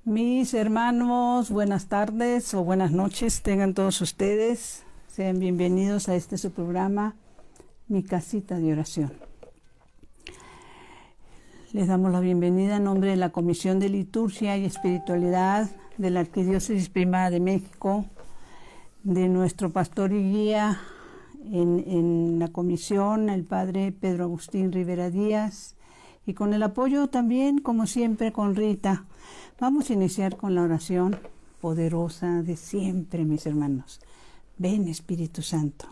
Mis hermanos, buenas tardes o buenas noches tengan todos ustedes. Sean bienvenidos a su programa, Mi Casita de Oración. Les damos la bienvenida en nombre de la Comisión de Liturgia y Espiritualidad de la Arquidiócesis Primada de México, de nuestro pastor y guía en la comisión, el Padre Pedro Agustín Rivera Díaz, y con el apoyo también, como siempre, con Rita. Vamos a iniciar con la oración poderosa de siempre, mis hermanos. Ven, Espíritu Santo.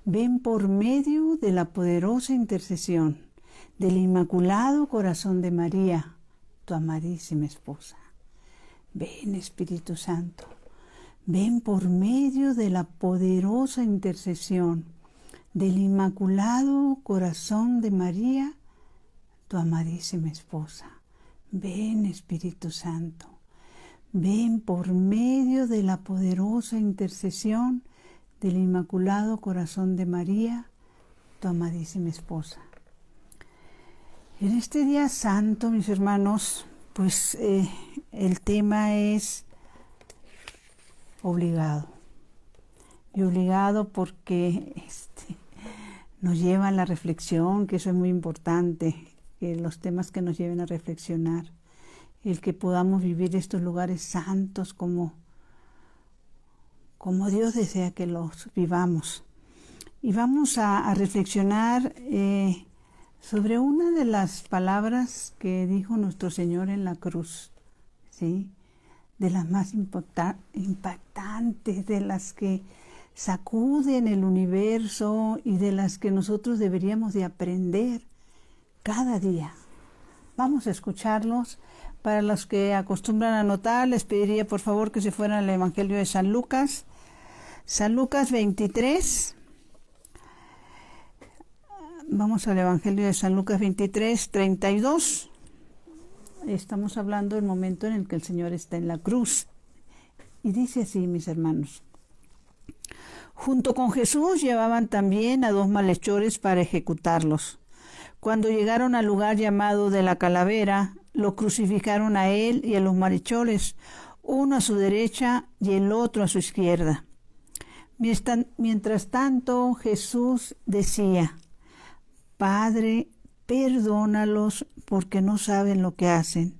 Ven por medio de la poderosa intercesión del Inmaculado Corazón de María, tu amadísima esposa. Ven, Espíritu Santo. Ven por medio de la poderosa intercesión del Inmaculado Corazón de María, tu amadísima esposa. Ven, Espíritu Santo. Ven por medio de la poderosa intercesión del Inmaculado Corazón de María, tu amadísima esposa. En este día santo, mis hermanos, pues el tema es obligado. Y obligado porque nos lleva a la reflexión, que eso es muy importante, que los temas que nos lleven a reflexionar, el que podamos vivir estos lugares santos como Dios desea que los vivamos. Y vamos a reflexionar sobre una de las palabras que dijo nuestro Señor en la cruz, ¿sí? De las más impactantes, de las que sacuden el universo y de las que nosotros deberíamos de aprender cada día. Vamos a escucharlos. Para los que acostumbran a anotar, les pediría por favor que se fueran al Evangelio de San Lucas. San Lucas 23. Vamos al Evangelio de San Lucas 23, 32. Estamos hablando del momento en el que el Señor está en la cruz. Y dice así, mis hermanos. Junto con Jesús llevaban también a 2 malhechores para ejecutarlos. Cuando llegaron al lugar llamado de la Calavera, lo crucificaron a él y a los malhechores, uno a su derecha y el otro a su izquierda. Mientras tanto, Jesús decía: Padre, perdónalos porque no saben lo que hacen.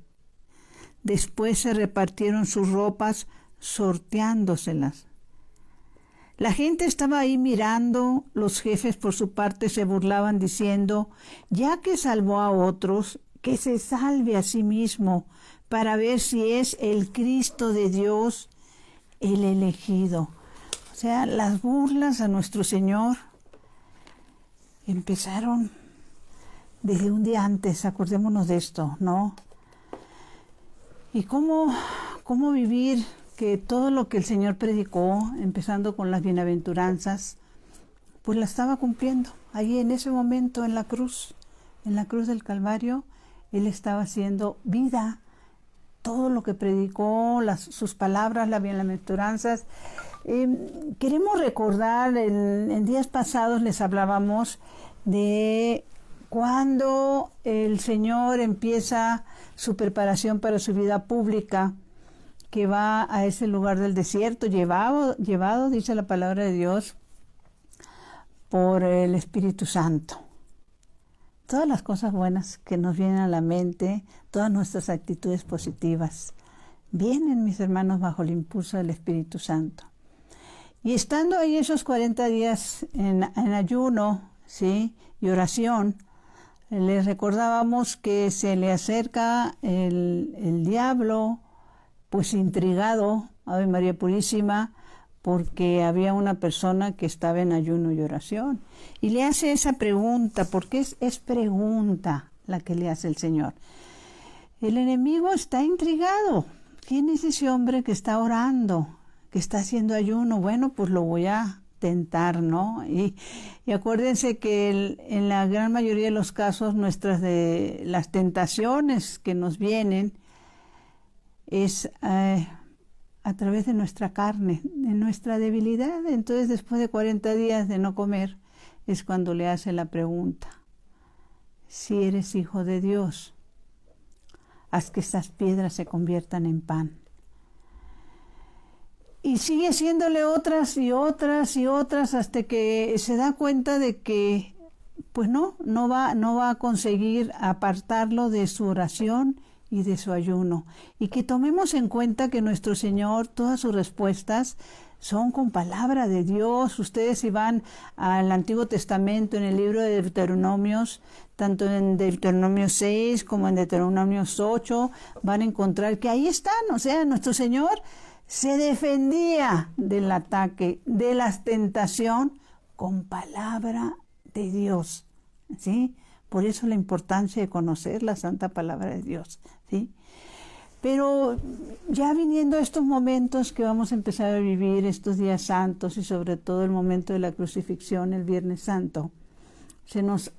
Después se repartieron sus ropas sorteándoselas. La gente estaba ahí mirando, los jefes por su parte se burlaban diciendo: ya que salvó a otros, que se salve a sí mismo para ver si es el Cristo de Dios, el elegido. O sea, las burlas a nuestro Señor empezaron desde un día antes, acordémonos de esto, ¿no? Y cómo vivir que todo lo que el Señor predicó, empezando con las bienaventuranzas, pues la estaba cumpliendo. Allí en ese momento en la cruz del Calvario, Él estaba haciendo vida. Todo lo que predicó, sus palabras, las bienaventuranzas. Queremos recordar, en días pasados les hablábamos de cuando el Señor empieza su preparación para su vida pública, que va a ese lugar del desierto, llevado, dice la palabra de Dios, por el Espíritu Santo. Todas las cosas buenas que nos vienen a la mente, todas nuestras actitudes positivas, vienen, mis hermanos, bajo el impulso del Espíritu Santo. Y estando ahí esos 40 días en ayuno, ¿sí?, y oración, les recordábamos que se le acerca el diablo, pues intrigado, Ave María Purísima, porque había una persona que estaba en ayuno y oración. Y le hace esa pregunta, porque es pregunta la que le hace el Señor. El enemigo está intrigado. ¿Quién es ese hombre que está orando, que está haciendo ayuno? Bueno, pues lo voy a tentar, ¿no? Y acuérdense que en la gran mayoría de los casos, las tentaciones que nos vienen, es a través de nuestra carne, de nuestra debilidad. Entonces, después de 40 días de no comer, es cuando le hace la pregunta: si eres hijo de Dios. haz que estas piedras se conviertan en pan. Y sigue haciéndole otras y otras y otras hasta que se da cuenta de que pues no va a conseguir apartarlo de su oración y de su ayuno. Y que tomemos en cuenta que nuestro Señor, todas sus respuestas son con palabra de Dios. Ustedes si van al Antiguo Testamento, en el libro de Deuteronomios, tanto en Deuteronomio 6 como en Deuteronomio 8, van a encontrar que ahí están. O sea, nuestro Señor se defendía del ataque, de la tentación, con palabra de Dios, ¿sí? Por eso la importancia de conocer la santa palabra de Dios, ¿sí? Pero ya viniendo estos momentos que vamos a empezar a vivir, estos días santos y sobre todo el momento de la crucifixión, el Viernes Santo, se nos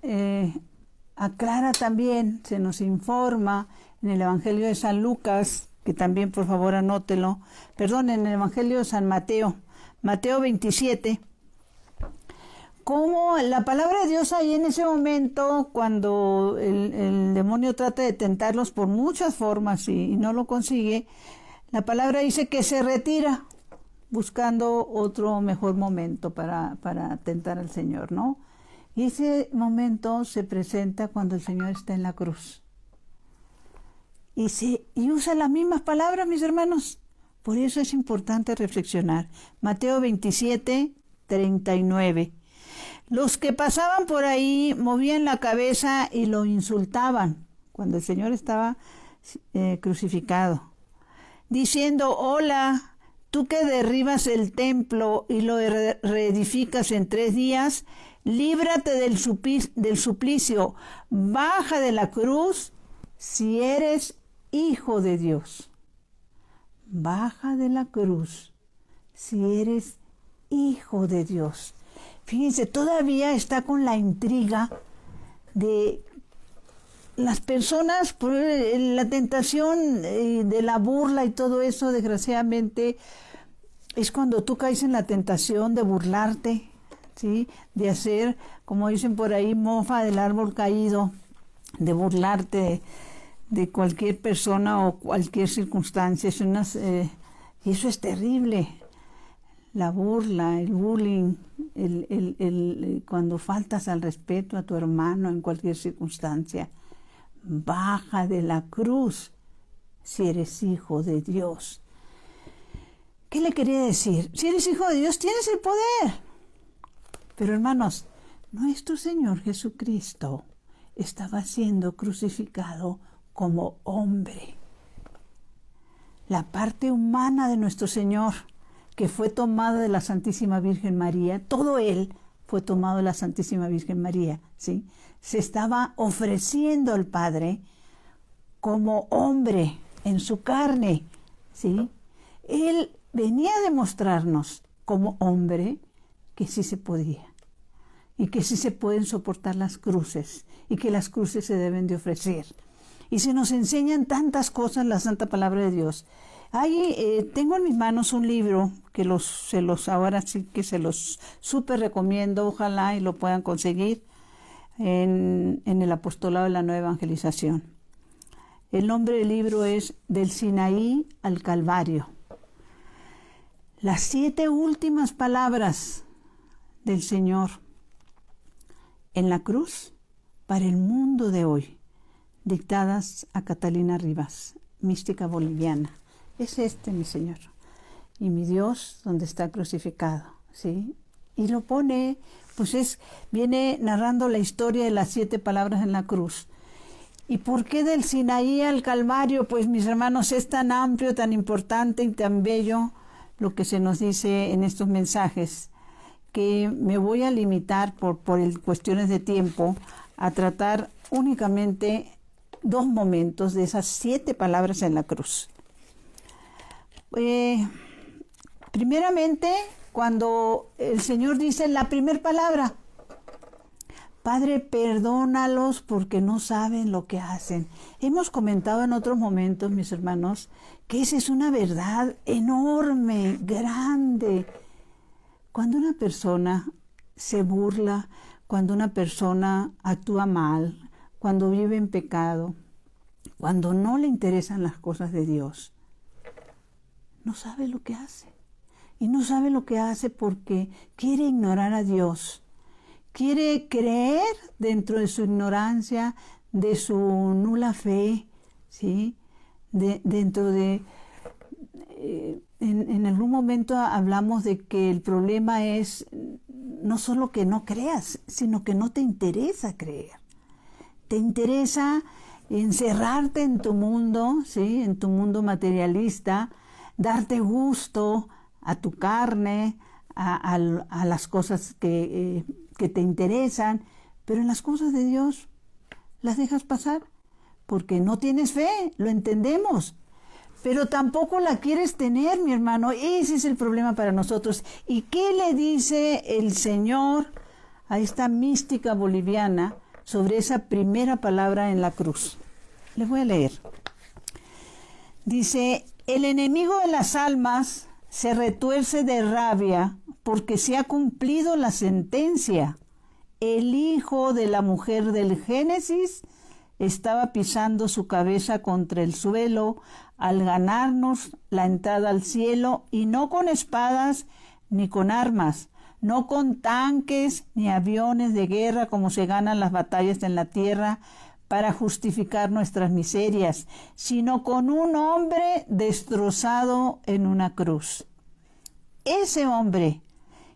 aclara también, se nos informa en el Evangelio de San Lucas, que también por favor anótelo, en el Evangelio de San Mateo, Mateo 27, cómo la palabra de Dios ahí en ese momento, cuando el demonio trata de tentarlos por muchas formas y no lo consigue, la palabra dice que se retira buscando otro mejor momento para tentar al Señor, ¿no? Y ese momento se presenta cuando el Señor está en la cruz. Y usa las mismas palabras, mis hermanos. Por eso es importante reflexionar. Mateo 27, 39. Los que pasaban por ahí movían la cabeza y lo insultaban cuando el Señor estaba crucificado, diciendo: hola, tú que derribas el templo y lo reedificas en 3 días, líbrate del suplicio, baja de la cruz si eres Hijo de Dios. Baja de la cruz si eres Hijo de Dios. Fíjense, todavía está con la intriga de las personas por la tentación de la burla y todo eso. Desgraciadamente es cuando tú caes en la tentación de burlarte, ¿sí? De hacer, como dicen por ahí, mofa del árbol caído, de burlarte de cualquier persona o cualquier circunstancia. Y eso es terrible. La burla, el bullying, cuando faltas al respeto a tu hermano en cualquier circunstancia. Baja de la cruz si eres hijo de Dios. ¿Qué le quería decir? Si eres hijo de Dios, tienes el poder. Pero hermanos, nuestro Señor Jesucristo estaba siendo crucificado como hombre. La parte humana de nuestro Señor, que fue tomada de la Santísima Virgen María, todo Él fue tomado de la Santísima Virgen María, ¿sí? Se estaba ofreciendo al Padre como hombre en su carne, ¿sí? Él venía a demostrarnos como hombre que sí se podía y que sí se pueden soportar las cruces y que las cruces se deben de ofrecer. Y se nos enseñan tantas cosas en la Santa Palabra de Dios. Ahí tengo en mis manos un libro que ahora sí que se los súper recomiendo, ojalá y lo puedan conseguir en el Apostolado de la Nueva Evangelización. El nombre del libro es Del Sinaí al Calvario. Las 7 últimas palabras del Señor en la cruz para el mundo de hoy, dictadas a Catalina Rivas, mística boliviana. Es mi Señor y mi Dios donde está crucificado, ¿sí? Y lo pone, viene narrando la historia de las 7 palabras en la cruz. ¿Y por qué del Sinaí al Calvario? Pues mis hermanos, es tan amplio, tan importante y tan bello lo que se nos dice en estos mensajes, que me voy a limitar por cuestiones de tiempo a tratar únicamente 2 momentos de esas 7 palabras en la cruz. Primeramente, cuando el Señor dice la primera palabra: Padre, perdónalos porque no saben lo que hacen. Hemos comentado en otros momentos, mis hermanos, que esa es una verdad enorme, grande. Cuando una persona se burla, cuando una persona actúa mal, cuando vive en pecado, cuando no le interesan las cosas de Dios, no sabe lo que hace. Y no sabe lo que hace porque quiere ignorar a Dios. Quiere creer dentro de su ignorancia, de su nula fe, ¿sí? Dentro de... en algún momento hablamos de que el problema es no solo que no creas, sino que no te interesa creer. Te interesa encerrarte en tu mundo, ¿sí? En tu mundo materialista, darte gusto a tu carne, a las cosas que te interesan, pero en las cosas de Dios las dejas pasar porque no tienes fe, lo entendemos, pero tampoco la quieres tener, mi hermano. Ese es el problema para nosotros. ¿Y qué le dice el Señor a esta mística boliviana sobre esa primera palabra en la cruz? Les voy a leer. Dice: el enemigo de las almas se retuerce de rabia porque se ha cumplido la sentencia. El hijo de la mujer del Génesis estaba pisando su cabeza contra el suelo al ganarnos la entrada al cielo, y no con espadas ni con armas, no con tanques ni aviones de guerra como se ganan las batallas en la tierra para justificar nuestras miserias, sino con un hombre destrozado en una cruz. Ese hombre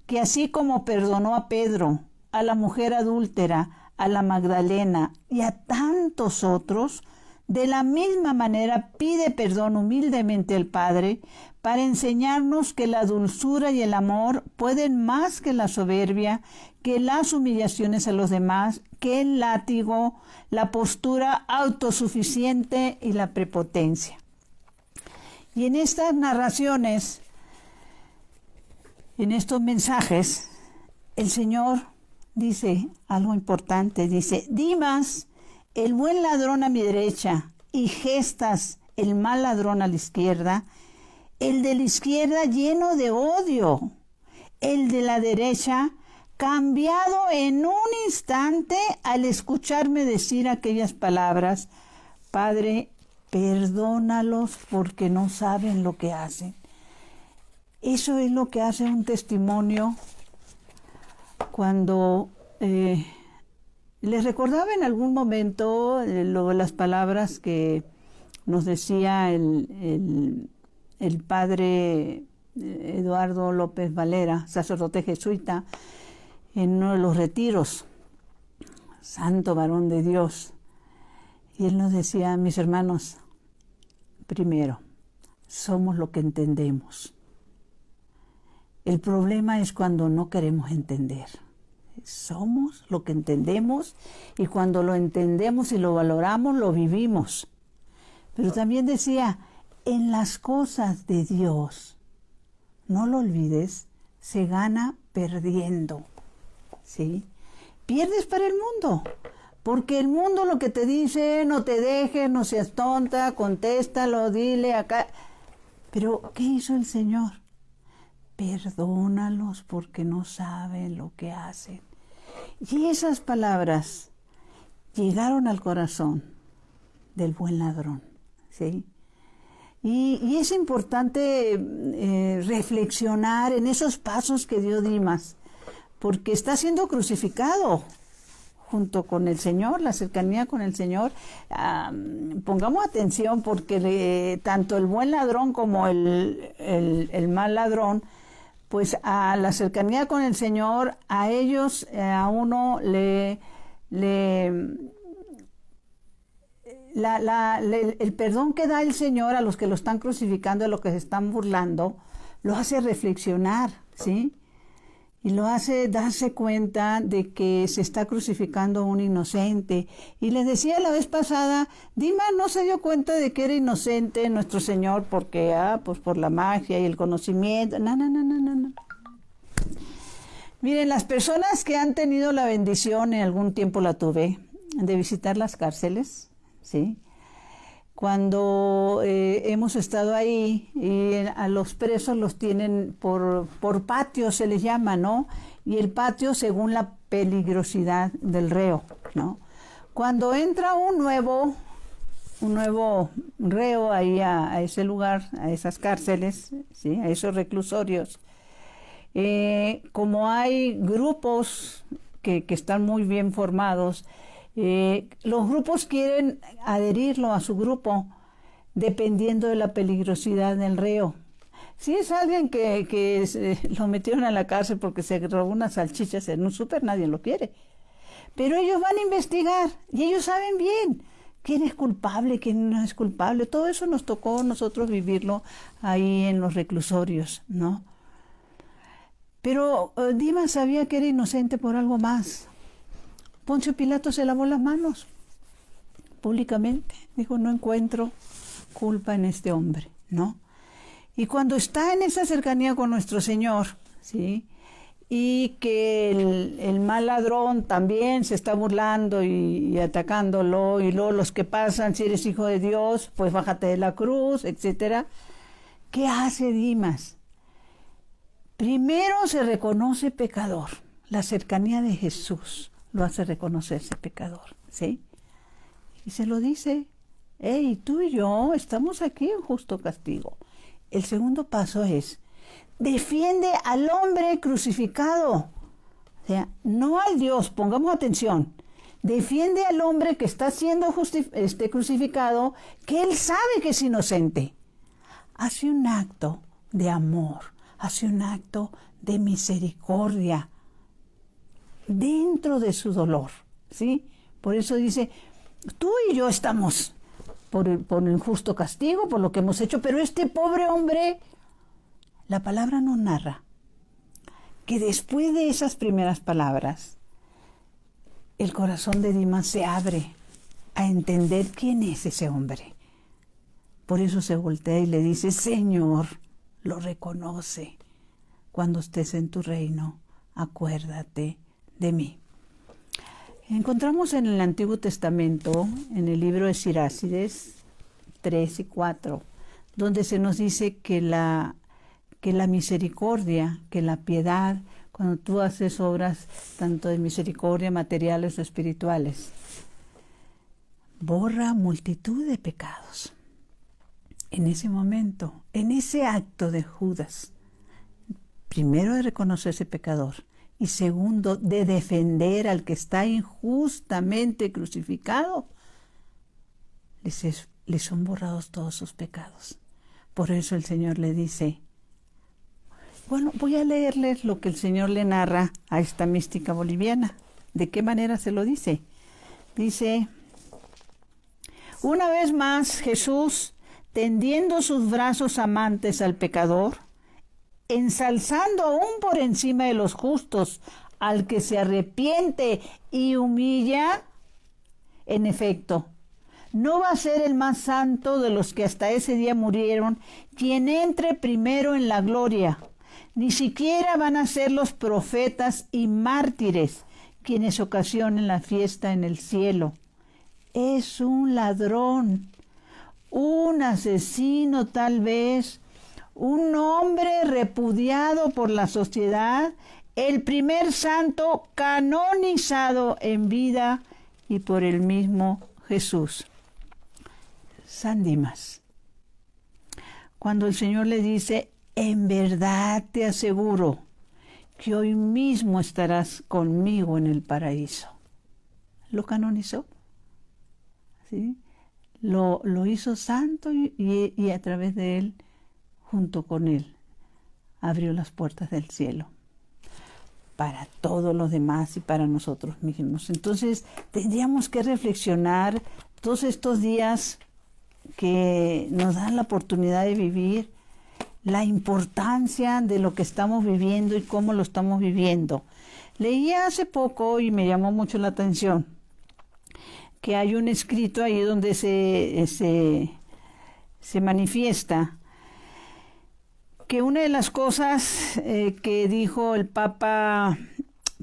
que, así como perdonó a Pedro, a la mujer adúltera, a la Magdalena y a tantos otros, de la misma manera pide perdón humildemente al Padre para enseñarnos que la dulzura y el amor pueden más que la soberbia, que las humillaciones a los demás, que el látigo, la postura autosuficiente y la prepotencia. Y en estas narraciones, en estos mensajes, el Señor dice algo importante. Dice: Dimas, el buen ladrón a mi derecha, y Gestas, el mal ladrón a la izquierda, el de la izquierda lleno de odio, el de la derecha cambiado en un instante al escucharme decir aquellas palabras: Padre, perdónalos porque no saben lo que hacen. Eso es lo que hace un testimonio. Cuando les recordaba en algún momento las palabras que nos decía el padre Eduardo López Valera, sacerdote jesuita, en uno de los retiros, santo varón de Dios. Y él nos decía: mis hermanos, primero, somos lo que entendemos. El problema es cuando no queremos entender. Somos lo que entendemos, y cuando lo entendemos y lo valoramos, lo vivimos. Pero también decía: en las cosas de Dios, no lo olvides, se gana perdiendo, ¿sí? Pierdes para el mundo, porque el mundo lo que te dice: no te dejes, no seas tonta, contéstalo, dile acá. Pero ¿qué hizo el Señor? Perdónalos porque no saben lo que hacen. Y esas palabras llegaron al corazón del buen ladrón, ¿sí? Y es importante reflexionar en esos pasos que dio Dimas, porque está siendo crucificado junto con el Señor, la cercanía con el Señor. Pongamos atención, porque tanto el buen ladrón como el mal ladrón, pues a la cercanía con el Señor, a ellos, a uno el perdón que da el Señor a los que lo están crucificando, a los que se están burlando, lo hace reflexionar, ¿sí? Y lo hace darse cuenta de que se está crucificando a un inocente. Y les decía la vez pasada, Dimas no se dio cuenta de que era inocente nuestro Señor porque, pues por la magia y el conocimiento. No. Miren, las personas que han tenido la bendición, en algún tiempo la tuve, de visitar las cárceles, ¿sí? Cuando hemos estado ahí, y a los presos los tienen por patio, se les llama, ¿no? Y el patio según la peligrosidad del reo, ¿no? Cuando entra un nuevo, nuevo reo ahí a ese lugar, a esas cárceles, ¿sí? A esos reclusorios. Como hay grupos que están muy bien formados, los grupos quieren adherirlo a su grupo dependiendo de la peligrosidad del reo. Si es alguien que lo metieron a la cárcel porque se robó unas salchichas en un súper, nadie lo quiere. Pero ellos van a investigar y ellos saben bien quién es culpable, quién no es culpable. Todo eso nos tocó a nosotros vivirlo ahí en los reclusorios, ¿no? Pero Dimas sabía que era inocente por algo más. Poncio Pilato se lavó las manos públicamente. Dijo, no encuentro culpa en este hombre, ¿no? Y cuando está en esa cercanía con nuestro Señor, ¿sí? Y que el mal ladrón también se está burlando y atacándolo, y luego los que pasan, si eres hijo de Dios, pues bájate de la cruz, etcétera. ¿Qué hace Dimas? Primero se reconoce pecador. La cercanía de Jesús lo hace reconocerse pecador, ¿sí? Y se lo dice, hey, tú y yo estamos aquí en justo castigo. El segundo paso es, defiende al hombre crucificado. O sea, no al Dios, pongamos atención. Defiende al hombre que está siendo crucificado, que él sabe que es inocente. Hace un acto de amor, hace un acto de misericordia dentro de su dolor, ¿sí? Por eso dice, tú y yo estamos por el injusto castigo, por lo que hemos hecho, pero este pobre hombre, la palabra nos narra que después de esas primeras palabras, el corazón de Dimas se abre a entender quién es ese hombre. Por eso se voltea y le dice, Señor, lo reconoce. Cuando estés en tu reino, acuérdate de mí. Encontramos en el Antiguo Testamento, en el libro de Sirácides 3 y 4, donde se nos dice que la misericordia, que la piedad, cuando tú haces obras tanto de misericordia, materiales o espirituales, borra multitud de pecados. En ese momento, en ese acto de Judas, primero de reconocerse pecador, y segundo, de defender al que está injustamente crucificado, les son borrados todos sus pecados. Por eso el Señor le dice, bueno, voy a leerles lo que el Señor le narra a esta mística boliviana. ¿De qué manera se lo dice? Dice, una vez más Jesús, tendiendo sus brazos amantes al pecador, ensalzando aún por encima de los justos al que se arrepiente y humilla, en efecto, no va a ser el más santo de los que hasta ese día murieron quien entre primero en la gloria, ni siquiera van a ser los profetas y mártires quienes ocasionen la fiesta en el cielo. Es un ladrón, un asesino tal vez, un hombre repudiado por la sociedad, el primer santo canonizado en vida y por el mismo Jesús. San Dimas. Cuando el Señor le dice, en verdad te aseguro que hoy mismo estarás conmigo en el paraíso. Lo canonizó, ¿sí? Lo hizo santo y a través de él, junto con él, abrió las puertas del cielo para todos los demás y para nosotros mismos. Entonces, tendríamos que reflexionar todos estos días que nos dan la oportunidad de vivir, la importancia de lo que estamos viviendo y cómo lo estamos viviendo. Leí hace poco y me llamó mucho la atención que hay un escrito ahí donde se manifiesta que una de las cosas que dijo el Papa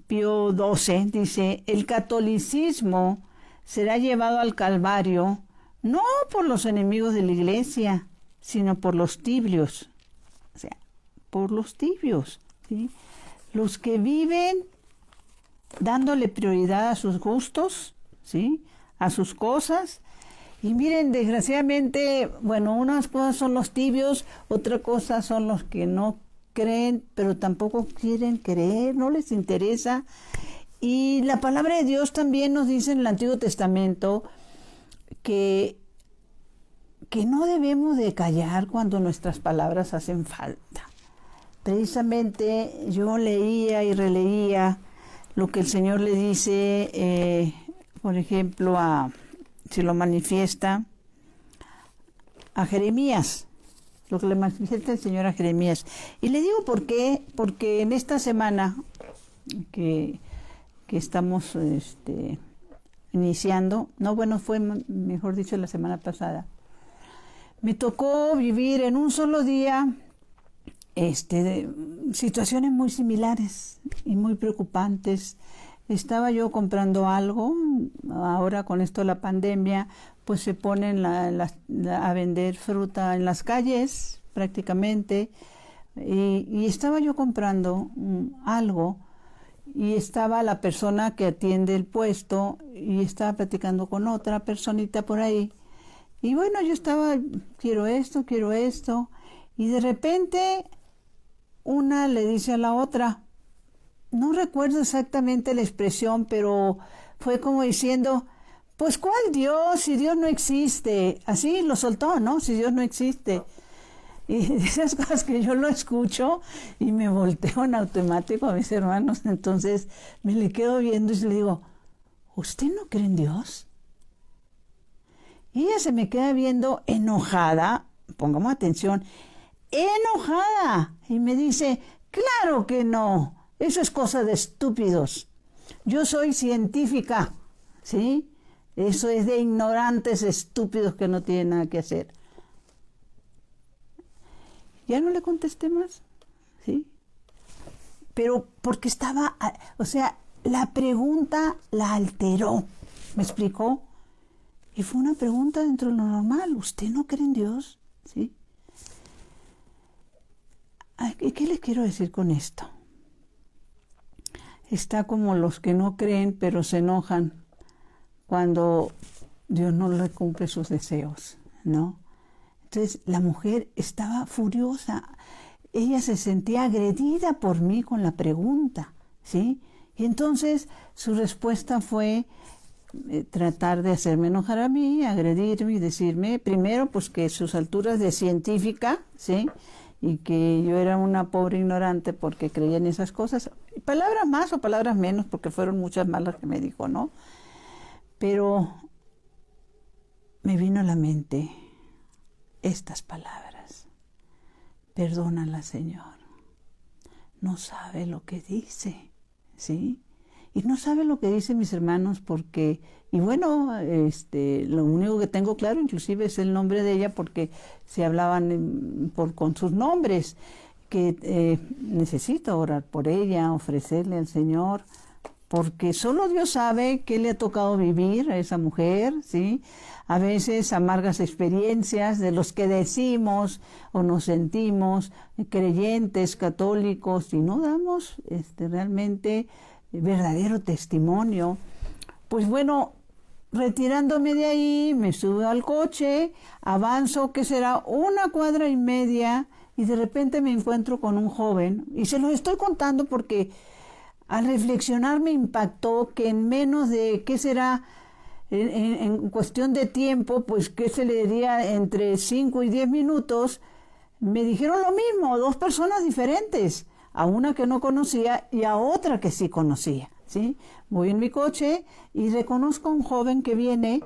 Pío XII, dice, el catolicismo será llevado al Calvario no por los enemigos de la Iglesia, sino por los tibios. O sea, por los tibios, ¿sí? Los que viven dándole prioridad a sus gustos, ¿sí? A sus cosas, Y miren, desgraciadamente, bueno, unas cosas son los tibios, otra cosa son los que no creen, pero tampoco quieren creer, no les interesa. Y la palabra de Dios también nos dice en el Antiguo Testamento que no debemos de callar cuando nuestras palabras hacen falta. Precisamente yo leía y releía lo que el Señor le dice, por ejemplo, si lo manifiesta a Jeremías, lo que le manifiesta el Señor a Jeremías. Y le digo por qué, porque en esta semana que estamos iniciando, fue mejor dicho la semana pasada, me tocó vivir en un solo día situaciones muy similares y muy preocupantes. Estaba yo comprando algo, ahora con esto de la pandemia, pues se ponen a vender fruta en las calles prácticamente, y estaba yo comprando algo, y estaba la persona que atiende el puesto, y estaba platicando con otra personita por ahí, y bueno, yo estaba, quiero esto, y de repente una le dice a la otra, no recuerdo exactamente la expresión, pero fue como diciendo, pues ¿cuál Dios? Si Dios no existe. Así lo soltó, ¿no? Si Dios no existe. Y esas cosas que yo lo escucho y me volteo en automático a mis hermanos, entonces me le quedo viendo y le digo, ¿usted no cree en Dios? Y ella se me queda viendo enojada, pongamos atención, enojada, y me dice, claro que no, eso es cosa de estúpidos. Yo soy científica, ¿sí? Eso es de ignorantes estúpidos que no tienen nada que hacer. Ya no le contesté más, ¿sí? Pero porque estaba, la pregunta la alteró, ¿me explicó? Y fue una pregunta dentro de lo normal, ¿usted no cree en Dios? ¿Sí? ¿Qué les quiero decir con esto? Está como los que no creen, pero se enojan cuando Dios no le cumple sus deseos, ¿no? Entonces la mujer estaba furiosa, ella se sentía agredida por mí con la pregunta, ¿sí? Y entonces su respuesta fue tratar de hacerme enojar a mí, agredirme y decirme, primero, pues que sus alturas de científica, ¿sí? Y que yo era una pobre ignorante porque creía en esas cosas, palabras más o palabras menos, porque fueron muchas más las que me dijo, ¿no? Pero me vino a la mente estas palabras, perdónala, Señor, no sabe lo que dice, ¿sí? Y no sabe lo que dicen mis hermanos porque, y bueno, lo único que tengo claro inclusive es el nombre de ella porque se hablaban con sus nombres, que necesito orar por ella, ofrecerle al Señor, porque solo Dios sabe qué le ha tocado vivir a esa mujer, ¿sí? A veces amargas experiencias de los que decimos o nos sentimos creyentes, católicos, y no damos realmente verdadero testimonio. Pues bueno, retirándome de ahí, me subo al coche, avanzo, que será 1,5 cuadras, y de repente me encuentro con un joven, y se los estoy contando porque al reflexionar me impactó que en menos de, ¿qué será? En cuestión de tiempo, pues ¿qué se le diría? Entre 5 y 10 minutos, me dijeron lo mismo, 2 personas diferentes, a una que no conocía y a otra que sí conocía, ¿sí? Voy en mi coche y reconozco a un joven que viene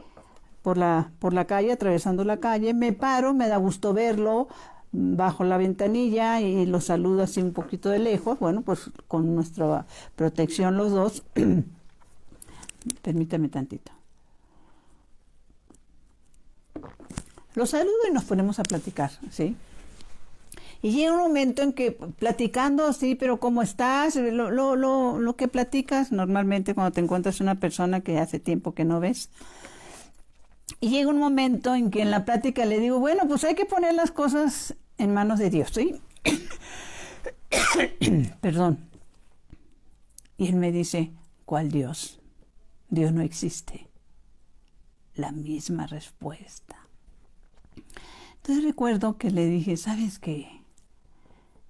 por la calle, atravesando la calle, me paro, me da gusto verlo, bajo la ventanilla y lo saludo así un poquito de lejos, bueno, pues con nuestra protección los dos. Permítame tantito. Lo saludo y nos ponemos a platicar, ¿sí? Y llega un momento en que platicando, sí, pero ¿cómo estás? Lo que platicas normalmente cuando te encuentras una persona que hace tiempo que no ves. Y llega un momento en que en la plática le digo, bueno, pues hay que poner las cosas en manos de Dios, ¿sí? Perdón. Y él me dice, ¿cuál Dios? Dios no existe. la misma respuesta. Entonces recuerdo que le dije, ¿sabes qué?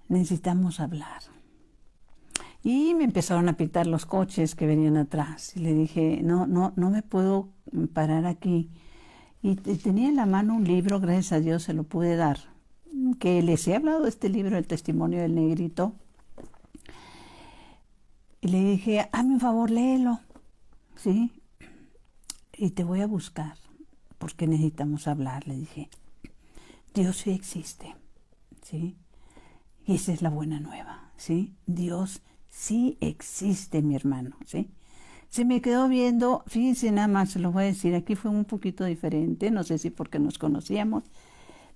Necesitamos hablar. Y me empezaron a pitar los coches que venían atrás. Y le dije, no me puedo parar aquí. Y tenía en la mano un libro, gracias a Dios se lo pude dar, que les he hablado de este libro, El testimonio del negrito. Y le dije, hazme un favor, léelo, ¿sí? Y te voy a buscar, porque necesitamos hablar, le dije. Dios sí existe, ¿sí? Y esa es la buena nueva, ¿sí? Dios sí existe, mi hermano, ¿sí? Se me quedó viendo, fíjense nada más, se lo voy a decir, aquí fue un poquito diferente, no sé si porque nos conocíamos,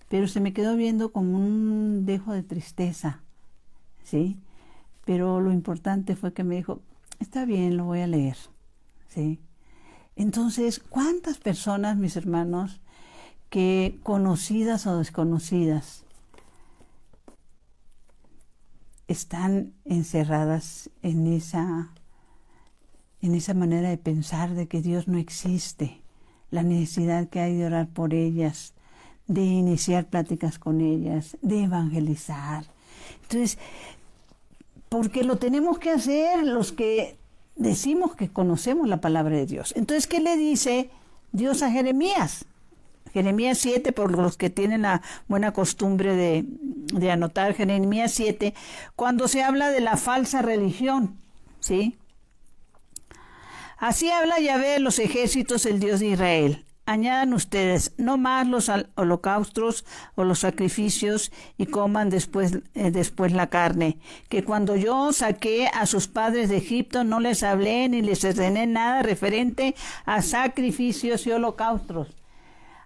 pero se me quedó viendo como un dejo de tristeza, ¿sí? Pero lo importante fue que me dijo, está bien, lo voy a leer, ¿sí? Entonces, ¿cuántas personas, mis hermanos, que conocidas o desconocidas, están encerradas en esa manera de pensar de que Dios no existe, la necesidad que hay de orar por ellas, de iniciar pláticas con ellas, de evangelizar? Entonces, porque lo tenemos que hacer los que decimos que conocemos la palabra de Dios. Entonces, ¿qué le dice Dios a Jeremías? Jeremías 7, por los que tienen la buena costumbre de anotar, Jeremías 7, cuando se habla de la falsa religión, ¿sí? Así habla Yahvé de los ejércitos, el Dios de Israel. Añadan ustedes, no más los holocaustos o los sacrificios, y coman después la carne, que cuando yo saqué a sus padres de Egipto no les hablé ni les ordené nada referente a sacrificios y holocaustos.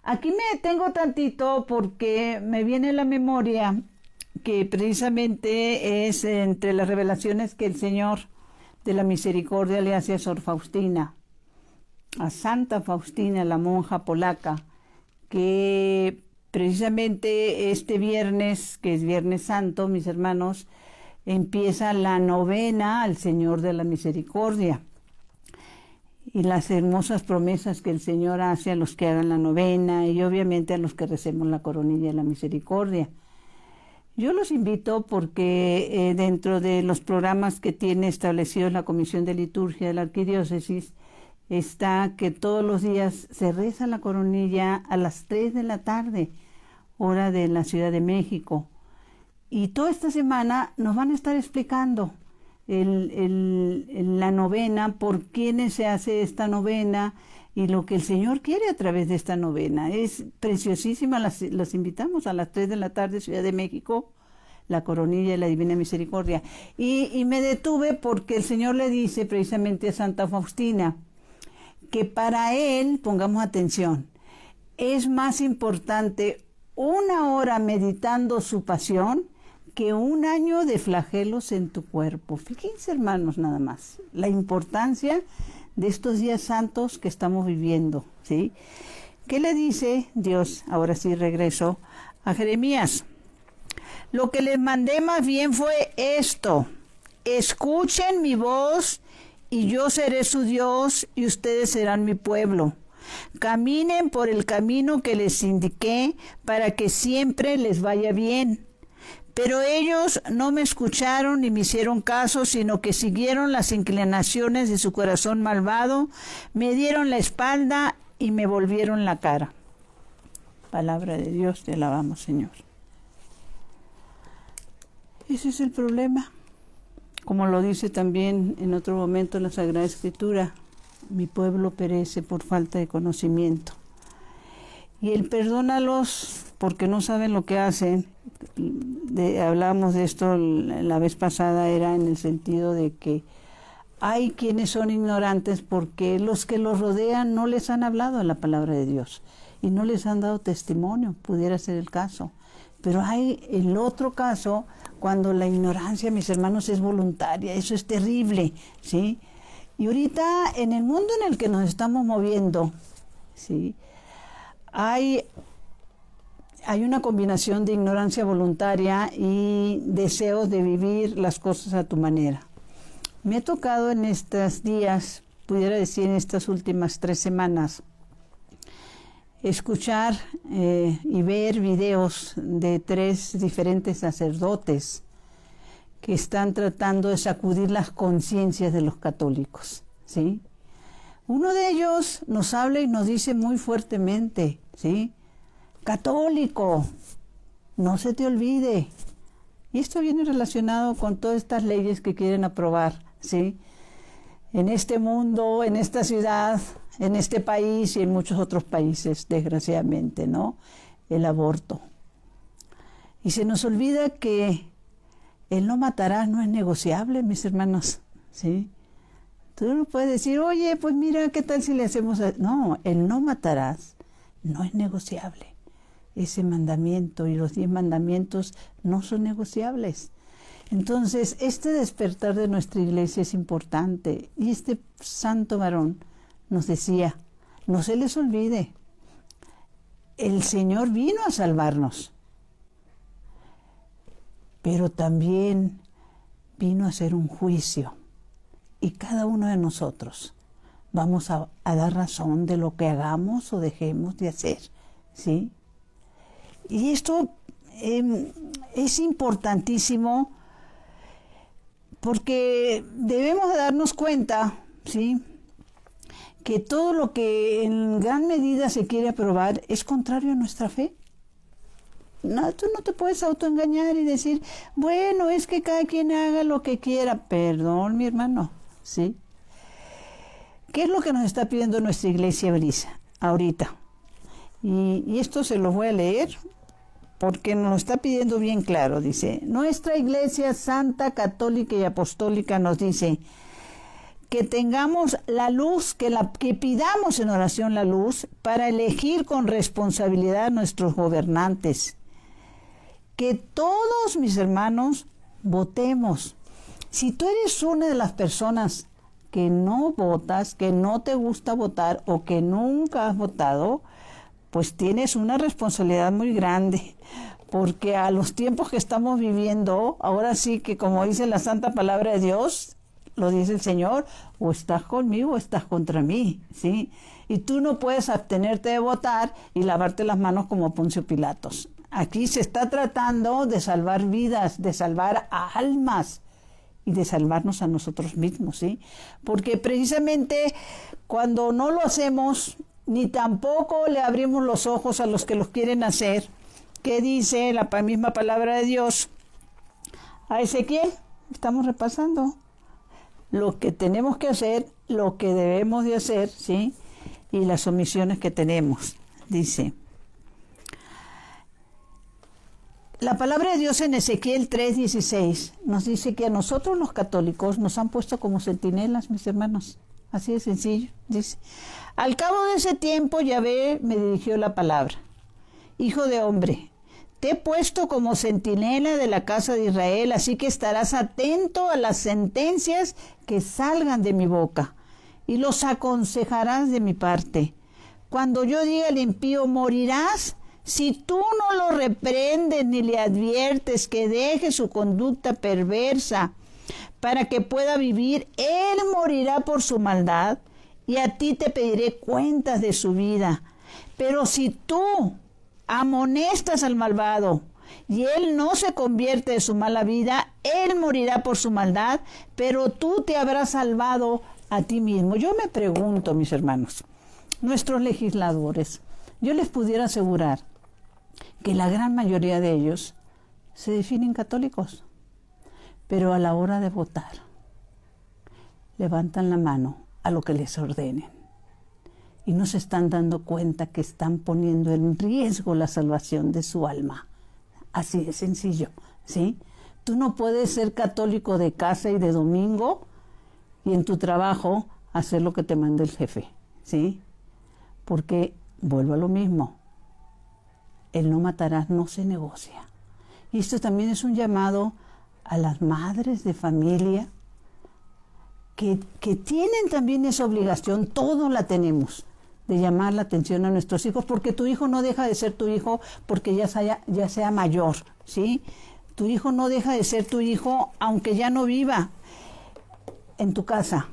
Aquí me detengo tantito porque me viene a la memoria que precisamente es entre las revelaciones que el Señor de la Misericordia le hace a Sor Faustina, a Santa Faustina, la monja polaca, que precisamente este viernes, que es Viernes Santo, mis hermanos, empieza la novena al Señor de la Misericordia. Y las hermosas promesas que el Señor hace a los que hagan la novena y obviamente a los que recemos la coronilla de la misericordia. Yo los invito porque dentro de los programas que tiene establecidos la Comisión de Liturgia de la Arquidiócesis está que todos los días se reza la coronilla a las 3 de la tarde, hora de la Ciudad de México. Y toda esta semana nos van a estar explicando la novena, por quiénes se hace esta novena y lo que el Señor quiere a través de esta novena. Es preciosísima, las invitamos a las 3 de la tarde, Ciudad de México, la coronilla de la Divina Misericordia. Y me detuve porque el Señor le dice precisamente a Santa Faustina que para Él, pongamos atención, es más importante 1 hora meditando su pasión que 1 año de flagelos en tu cuerpo. Fíjense, hermanos, nada más la importancia de estos días santos que estamos viviendo, ¿sí? ¿Qué le dice Dios? Ahora sí regreso a Jeremías. Lo que les mandé más bien fue esto: escuchen mi voz y yo seré su Dios y ustedes serán mi pueblo. Caminen por el camino que les indiqué para que siempre les vaya bien. Pero ellos no me escucharon ni me hicieron caso, sino que siguieron las inclinaciones de su corazón malvado, me dieron la espalda y me volvieron la cara. Palabra de Dios, te alabamos, Señor. Ese es el problema. Como lo dice también en otro momento la Sagrada Escritura, mi pueblo perece por falta de conocimiento. Y Él perdónalos porque no saben lo que hacen. Hablamos de esto la vez pasada, era en el sentido de que hay quienes son ignorantes porque los que los rodean no les han hablado de la palabra de Dios y no les han dado testimonio, pudiera ser el caso. Pero hay el otro caso cuando la ignorancia, mis hermanos, es voluntaria. Eso es terrible, ¿sí? Y ahorita en el mundo en el que nos estamos moviendo, ¿sí?, hay una combinación de ignorancia voluntaria y deseos de vivir las cosas a tu manera. Me ha tocado en estos días, pudiera decir en estas últimas 3 semanas, escuchar y ver videos de 3 diferentes sacerdotes que están tratando de sacudir las conciencias de los católicos, ¿sí? Uno de ellos nos habla y nos dice muy fuertemente, ¿sí? Católico, no se te olvide. Y esto viene relacionado con todas estas leyes que quieren aprobar, ¿sí? En este mundo, en esta ciudad, en este país y en muchos otros países, desgraciadamente, ¿no? El aborto. Y se nos olvida que el no matarás no es negociable, mis hermanos, ¿sí? Tú no puedes decir, oye, pues mira, ¿qué tal si le hacemos...? No, el no matarás no es negociable. Ese mandamiento y los 10 mandamientos no son negociables. Entonces, este despertar de nuestra iglesia es importante. Y este santo varón nos decía, no se les olvide, el Señor vino a salvarnos, pero también vino a hacer un juicio. Y cada uno de nosotros vamos a dar razón de lo que hagamos o dejemos de hacer, ¿sí? Y esto es importantísimo porque debemos de darnos cuenta, ¿sí?, que todo lo que en gran medida se quiere aprobar es contrario a nuestra fe. No, tú no te puedes autoengañar y decir, bueno, es que cada quien haga lo que quiera. Perdón, mi hermano, ¿sí? ¿Qué es lo que nos está pidiendo nuestra iglesia ahorita? Y esto se lo voy a leer porque nos lo está pidiendo bien claro. Dice, nuestra iglesia santa, católica y apostólica nos dice que tengamos la luz, que pidamos en oración la luz para elegir con responsabilidad a nuestros gobernantes. Que todos, mis hermanos, votemos. Si tú eres una de las personas que no votas, que no te gusta votar o que nunca has votado, pues tienes una responsabilidad muy grande, porque a los tiempos que estamos viviendo, ahora sí que como dice la santa palabra de Dios, lo dice el Señor, o estás conmigo o estás contra mí, ¿sí? Y tú no puedes abstenerte de votar y lavarte las manos como Poncio Pilatos. Aquí se está tratando de salvar vidas, de salvar almas y de salvarnos a nosotros mismos, ¿sí? Porque precisamente cuando no lo hacemos, ni tampoco le abrimos los ojos a los que los quieren hacer, ¿qué dice la misma palabra de Dios? A Ezequiel, estamos repasando lo que tenemos que hacer, lo que debemos de hacer, ¿sí? Y las omisiones que tenemos. Dice, la palabra de Dios en Ezequiel 3:16 nos dice que a nosotros los católicos nos han puesto como centinelas, mis hermanos. Así de sencillo. Dice, al cabo de ese tiempo Yahvé me dirigió la palabra. Hijo de hombre, te he puesto como centinela de la casa de Israel, así que estarás atento a las sentencias que salgan de mi boca y los aconsejarás de mi parte. Cuando yo diga al impío, morirás, si tú no lo reprendes ni le adviertes que deje su conducta perversa para que pueda vivir, él morirá por su maldad y a ti te pediré cuentas de su vida. Pero si tú amonestas al malvado y él no se convierte de su mala vida, él morirá por su maldad, pero tú te habrás salvado a ti mismo. Yo me pregunto, mis hermanos, nuestros legisladores, yo les pudiera asegurar que la gran mayoría de ellos se definen católicos, pero a la hora de votar levantan la mano a lo que les ordenen. Y no se están dando cuenta que están poniendo en riesgo la salvación de su alma. Así de sencillo, ¿sí? Tú no puedes ser católico de casa y de domingo y en tu trabajo hacer lo que te manda el jefe, ¿sí? Porque, vuelvo a lo mismo, el no matarás no se negocia. Y esto también es un llamado a las madres de familia que tienen también esa obligación, todos la tenemos, de llamar la atención a nuestros hijos, porque tu hijo no deja de ser tu hijo porque ya sea mayor, ¿sí? Tu hijo no deja de ser tu hijo aunque ya no viva en tu casa.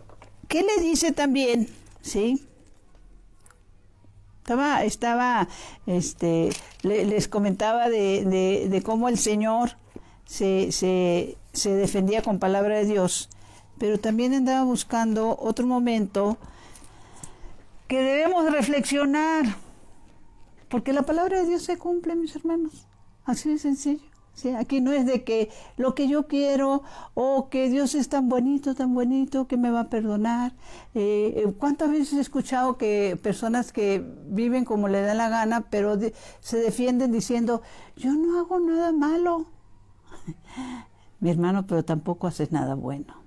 ¿Qué le dice también, sí? Les comentaba de cómo el Señor se defendía con palabra de Dios, pero también andaba buscando otro momento que debemos reflexionar, porque la palabra de Dios se cumple, mis hermanos, así de sencillo. Sí, aquí no es de que lo que yo quiero o que Dios es tan bonito que me va a perdonar. ¿Cuántas veces he escuchado que personas que viven como le da la gana, pero se defienden diciendo, yo no hago nada malo? Mi hermano, pero tampoco haces nada bueno.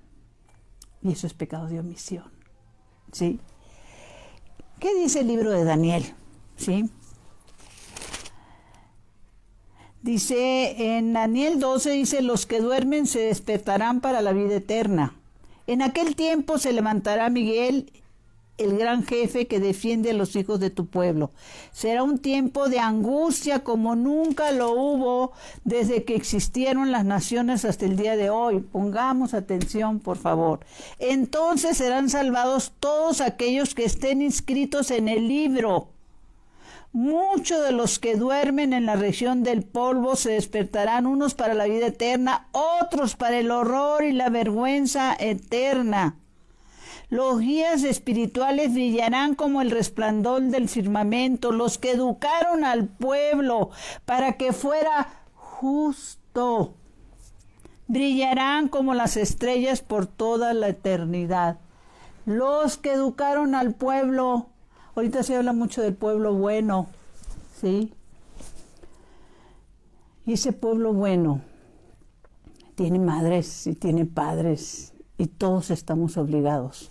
Y eso es pecado de omisión. ¿Sí? ¿Qué dice el libro de Daniel? ¿Sí? Dice, en Daniel 12 dice, los que duermen se despertarán para la vida eterna. En aquel tiempo se levantará Miguel, el gran jefe que defiende a los hijos de tu pueblo. Será un tiempo de angustia como nunca lo hubo desde que existieron las naciones hasta el día de hoy. Pongamos atención, por favor. Entonces serán salvados todos aquellos que estén inscritos en el libro. Muchos de los que duermen en la región del polvo se despertarán, unos para la vida eterna, otros para el horror y la vergüenza eterna. Los guías espirituales brillarán como el resplandor del firmamento, los que educaron al pueblo para que fuera justo. Brillarán como las estrellas por toda la eternidad. Los que educaron al pueblo. Ahorita se habla mucho del pueblo bueno, ¿sí? Y ese pueblo bueno tiene madres y tiene padres y todos estamos obligados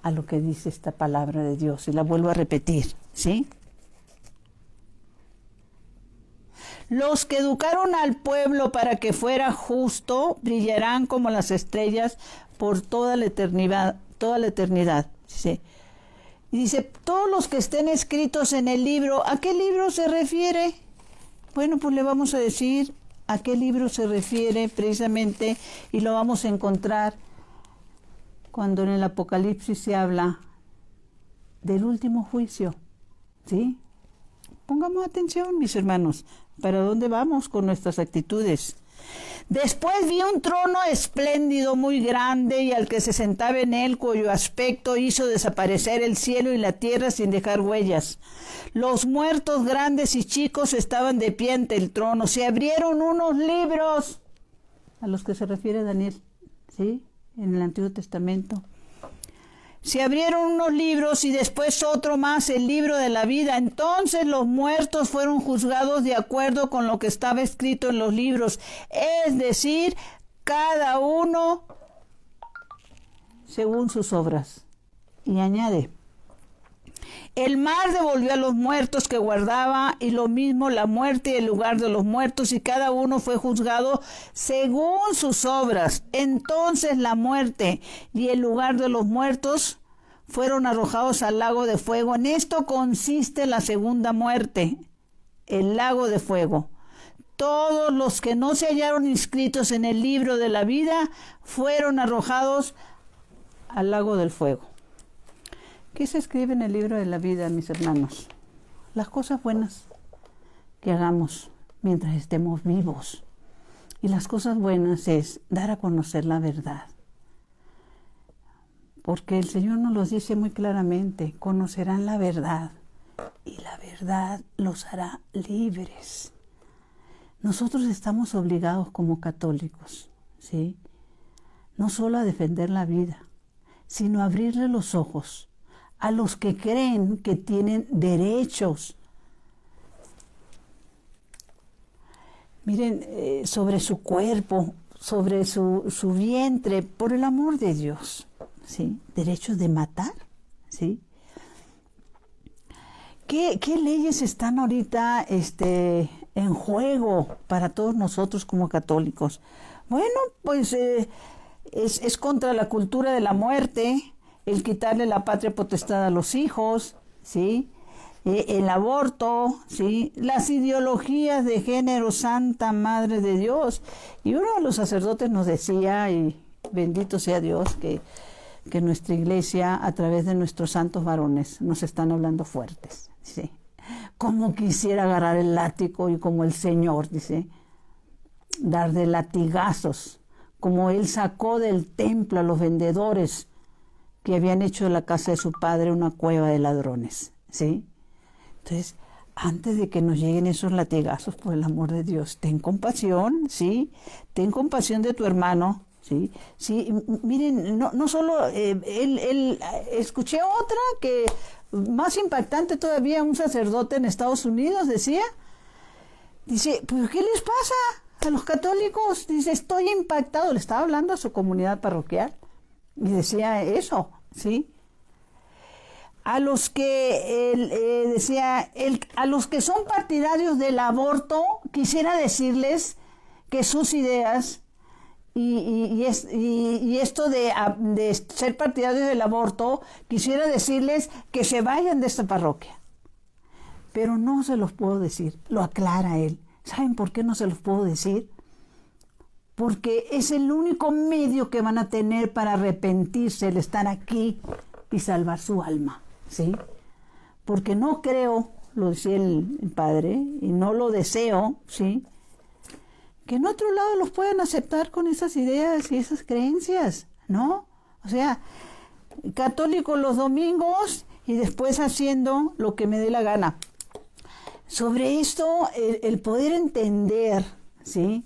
a lo que dice esta palabra de Dios. Y la vuelvo a repetir, ¿sí? Los que educaron al pueblo para que fuera justo brillarán como las estrellas por toda la eternidad, ¿sí? Y dice, todos los que estén escritos en el libro, ¿a qué libro se refiere? Bueno, pues le vamos a decir a qué libro se refiere precisamente, y lo vamos a encontrar cuando en el Apocalipsis se habla del último juicio, ¿sí? Pongamos atención, mis hermanos, ¿para dónde vamos con nuestras actitudes? Después vi un trono espléndido muy grande y al que se sentaba en él, cuyo aspecto hizo desaparecer el cielo y la tierra sin dejar huellas. Los muertos grandes y chicos estaban de pie ante el trono. Se abrieron unos libros, a los que se refiere Daniel, ¿sí? En el Antiguo Testamento. Se abrieron unos libros y después otro más, el libro de la vida. Entonces los muertos fueron juzgados de acuerdo con lo que estaba escrito en los libros, es decir, cada uno según sus obras. Y añade, el mar devolvió a los muertos que guardaba, y lo mismo la muerte y el lugar de los muertos, y cada uno fue juzgado según sus obras. Entonces la muerte y el lugar de los muertos fueron arrojados al lago de fuego. En esto consiste la segunda muerte, el lago de fuego. Todos los que no se hallaron inscritos en el libro de la vida fueron arrojados al lago del fuego. ¿Qué se escribe en el libro de la vida, mis hermanos? Las cosas buenas que hagamos mientras estemos vivos. Y las cosas buenas es dar a conocer la verdad. Porque el Señor nos lo dice muy claramente, conocerán la verdad y la verdad los hará libres. Nosotros estamos obligados como católicos, ¿sí? No solo a defender la vida, sino a abrirle los ojos a los que creen que tienen derechos. Miren, sobre su cuerpo, sobre su vientre, por el amor de Dios, ¿sí? Derechos de matar, ¿sí? ¿Qué leyes están ahorita en juego para todos nosotros como católicos? Bueno, pues es contra la cultura de la muerte, el quitarle la patria potestad a los hijos, ¿sí? El aborto, ¿sí? Las ideologías de género, Santa Madre de Dios. Y uno de los sacerdotes nos decía, y bendito sea Dios, que que nuestra iglesia, a través de nuestros santos varones, nos están hablando fuertes. Dice, como quisiera agarrar el látigo y como el Señor, dice, dar de latigazos, como Él sacó del templo a los vendedores que habían hecho de la casa de su padre una cueva de ladrones, ¿sí? Entonces, antes de que nos lleguen esos latigazos, por el amor de Dios, ten compasión, ¿sí? Ten compasión de tu hermano, ¿sí? Sí, miren, no solo, escuché otra que, más impactante todavía, un sacerdote en Estados Unidos dice, ¿pero qué les pasa a los católicos? Dice, estoy impactado, le estaba hablando a su comunidad parroquial, y decía eso, ¿sí? A los que a los que son partidarios del aborto, quisiera decirles que sus ideas y esto de ser partidarios del aborto, quisiera decirles que se vayan de esta parroquia. Pero no se los puedo decir, lo aclara él. ¿Saben por qué no se los puedo decir? Porque es el único medio que van a tener para arrepentirse, el estar aquí y salvar su alma, ¿sí? Porque no creo, lo decía el padre, y no lo deseo, ¿sí?, que en otro lado los puedan aceptar con esas ideas y esas creencias, ¿no? O sea, católico los domingos y después haciendo lo que me dé la gana. Sobre esto, el poder entender, ¿sí?,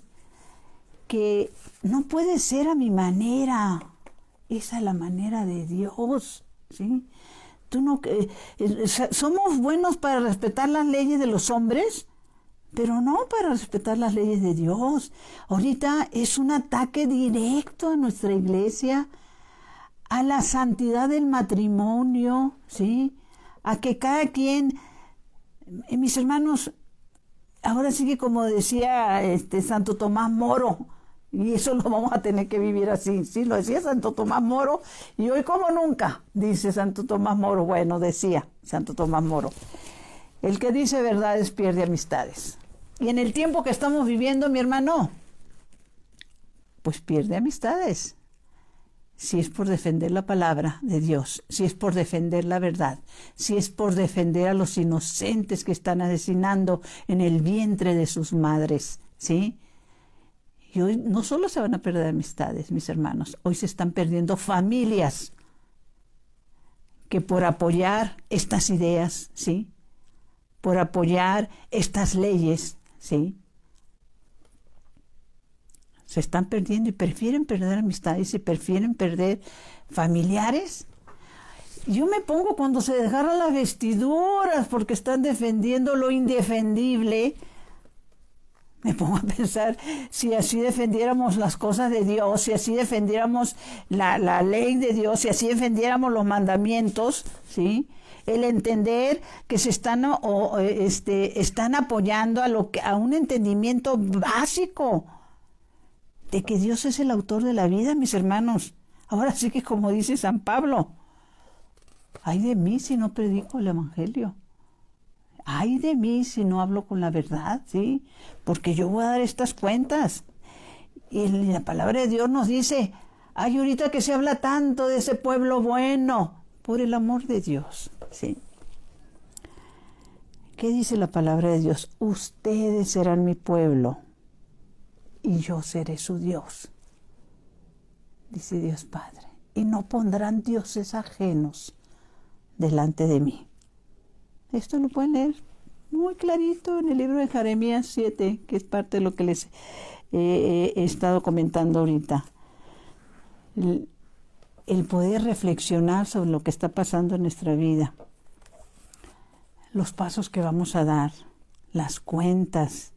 que no puede ser a mi manera, esa es la manera de Dios, ¿sí? Somos buenos para respetar las leyes de los hombres, pero no para respetar las leyes de Dios. Ahorita es un ataque directo a nuestra iglesia, a la santidad del matrimonio, ¿sí? A que cada quien, mis hermanos, ahora sí que como decía Santo Tomás Moro, y eso lo vamos a tener que vivir así, sí, lo decía Santo Tomás Moro, y hoy como nunca, dice Santo Tomás Moro, bueno, decía Santo Tomás Moro, el que dice verdades pierde amistades. Y en el tiempo que estamos viviendo, mi hermano, pues pierde amistades. Si es por defender la palabra de Dios, si es por defender la verdad, si es por defender a los inocentes que están asesinando en el vientre de sus madres, ¿sí? Y hoy no solo se van a perder amistades, mis hermanos, hoy se están perdiendo familias que por apoyar estas ideas, ¿sí?, por apoyar estas leyes, ¿sí?, se están perdiendo y prefieren perder amistades y prefieren perder familiares. Yo me pongo cuando se desgarran las vestiduras porque están defendiendo lo indefendible. Me pongo a pensar, si así defendiéramos las cosas de Dios, si así defendiéramos la ley de Dios, si así defendiéramos los mandamientos, ¿sí?, el entender que se están apoyando a un entendimiento básico de que Dios es el autor de la vida, mis hermanos. Ahora sí que como dice San Pablo, ay de mí si no predico el evangelio. Ay de mí si no hablo con la verdad, ¿sí? Porque yo voy a dar estas cuentas. Y la palabra de Dios nos dice, ay, ahorita que se habla tanto de ese pueblo bueno, por el amor de Dios, ¿sí? ¿Qué dice la palabra de Dios? Ustedes serán mi pueblo y yo seré su Dios, dice Dios Padre. Y no pondrán dioses ajenos delante de mí. Esto lo pueden leer muy clarito en el libro de Jeremías 7, que es parte de lo que les he estado comentando ahorita. El poder reflexionar sobre lo que está pasando en nuestra vida, los pasos que vamos a dar, las cuentas.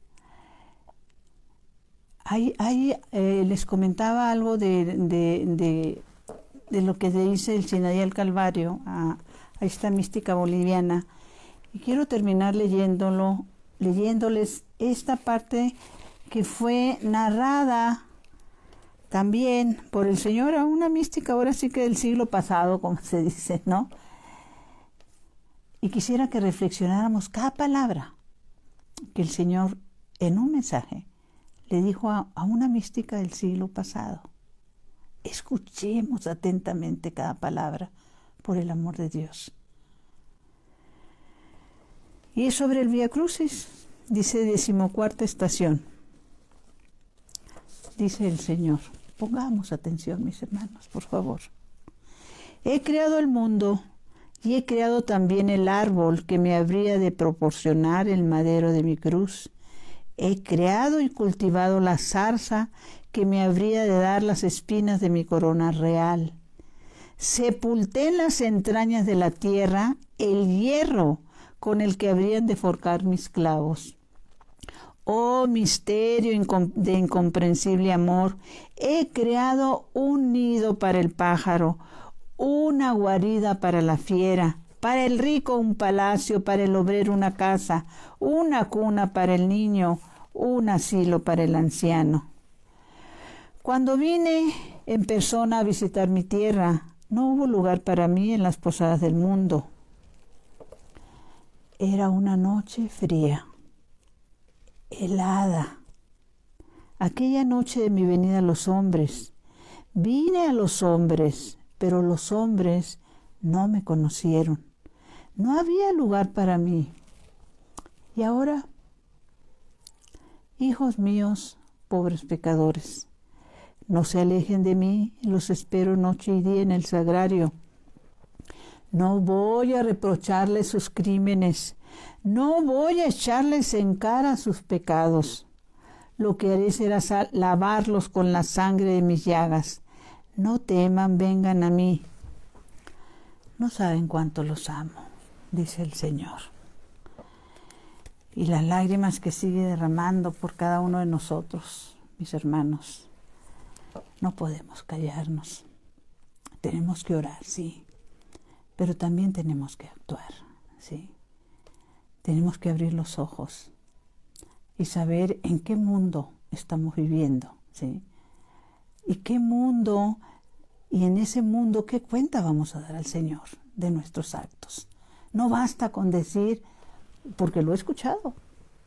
Les comentaba algo de lo que dice el Sinaí al Calvario a esta mística boliviana. Y quiero terminar leyéndoles esta parte que fue narrada también por el Señor a una mística, ahora sí que del siglo pasado, como se dice, ¿no? Y quisiera que reflexionáramos cada palabra que el Señor en un mensaje le dijo a una mística del siglo pasado. Escuchemos atentamente cada palabra, por el amor de Dios. Y es sobre el Vía Crucis, dice 14ª estación. Dice el Señor, pongamos atención, mis hermanos, por favor. He creado el mundo y he creado también el árbol que me habría de proporcionar el madero de mi cruz. He creado y cultivado la zarza que me habría de dar las espinas de mi corona real. Sepulté en las entrañas de la tierra el hierro con el que habrían de forjar mis clavos. Oh misterio de incomprensible amor, he creado un nido para el pájaro, una guarida para la fiera, para el rico un palacio, para el obrero una casa, una cuna para el niño, un asilo para el anciano. Cuando vine en persona a visitar mi tierra, no hubo lugar para mí en las posadas del mundo. Era una noche fría, helada. Aquella noche de mi venida a los hombres, vine a los hombres, pero los hombres no me conocieron. No había lugar para mí. Y ahora, hijos míos, pobres pecadores, no se alejen de mí, los espero noche y día en el sagrario. No voy a reprocharles sus crímenes, no voy a echarles en cara sus pecados. Lo que haré será lavarlos con la sangre de mis llagas. No teman, vengan a mí. No saben cuánto los amo, dice el Señor. Y las lágrimas que sigue derramando por cada uno de nosotros, mis hermanos, no podemos callarnos. Tenemos que orar, sí, pero también tenemos que actuar, sí. Tenemos que abrir los ojos y saber en qué mundo estamos viviendo, sí. Y qué mundo, y en ese mundo, qué cuenta vamos a dar al Señor de nuestros actos. No basta con decir, porque lo he escuchado,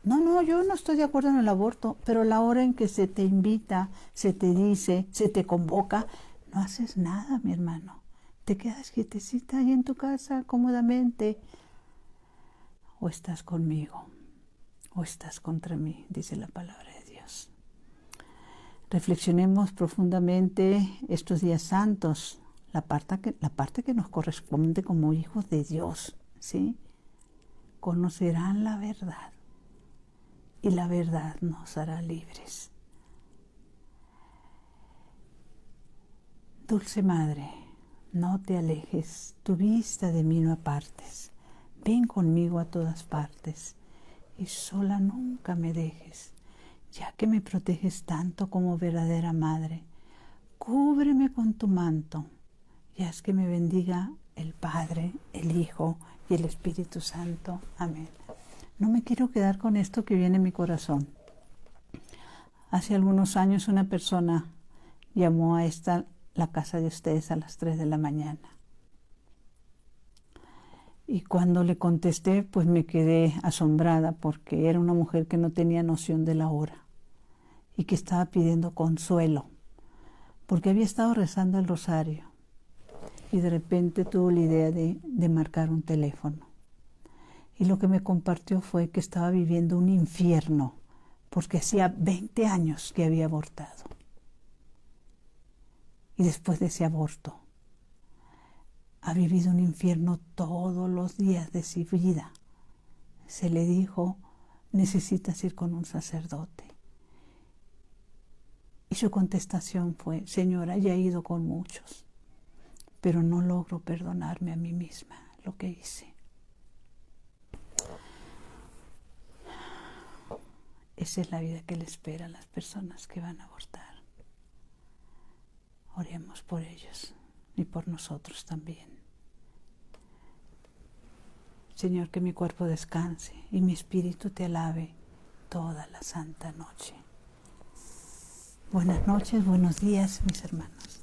no, yo no estoy de acuerdo en el aborto, pero la hora en que se te invita, se te dice, se te convoca, no haces nada, mi hermano. Te quedas quietecita ahí en tu casa, cómodamente. O estás conmigo, o estás contra mí, dice la palabra de Dios. Reflexionemos profundamente estos días santos, la parte que nos corresponde como hijos de Dios, ¿sí? Conocerán la verdad y la verdad nos hará libres. Dulce Madre, no te alejes, tu vista de mí no apartes. Ven conmigo a todas partes y sola nunca me dejes, ya que me proteges tanto como verdadera madre. Cúbreme con tu manto y haz que me bendiga el Padre, el Hijo y el Espíritu Santo. Amén. No me quiero quedar con esto que viene en mi corazón. Hace algunos años una persona llamó a la casa de ustedes a las 3 de la mañana. Y cuando le contesté, pues me quedé asombrada porque era una mujer que no tenía noción de la hora y que estaba pidiendo consuelo porque había estado rezando el rosario y de repente tuvo la idea de marcar un teléfono. Y lo que me compartió fue que estaba viviendo un infierno porque hacía 20 años que había abortado. Y después de ese aborto, ha vivido un infierno todos los días de su vida. Se le dijo, necesitas ir con un sacerdote. Y su contestación fue, Señora, ya he ido con muchos, pero no logro perdonarme a mí misma lo que hice. Esa es la vida que le espera a las personas que van a abortar. Oremos por ellos y por nosotros también. Señor, que mi cuerpo descanse y mi espíritu te alabe toda la santa noche. Buenas noches, buenos días, mis hermanos.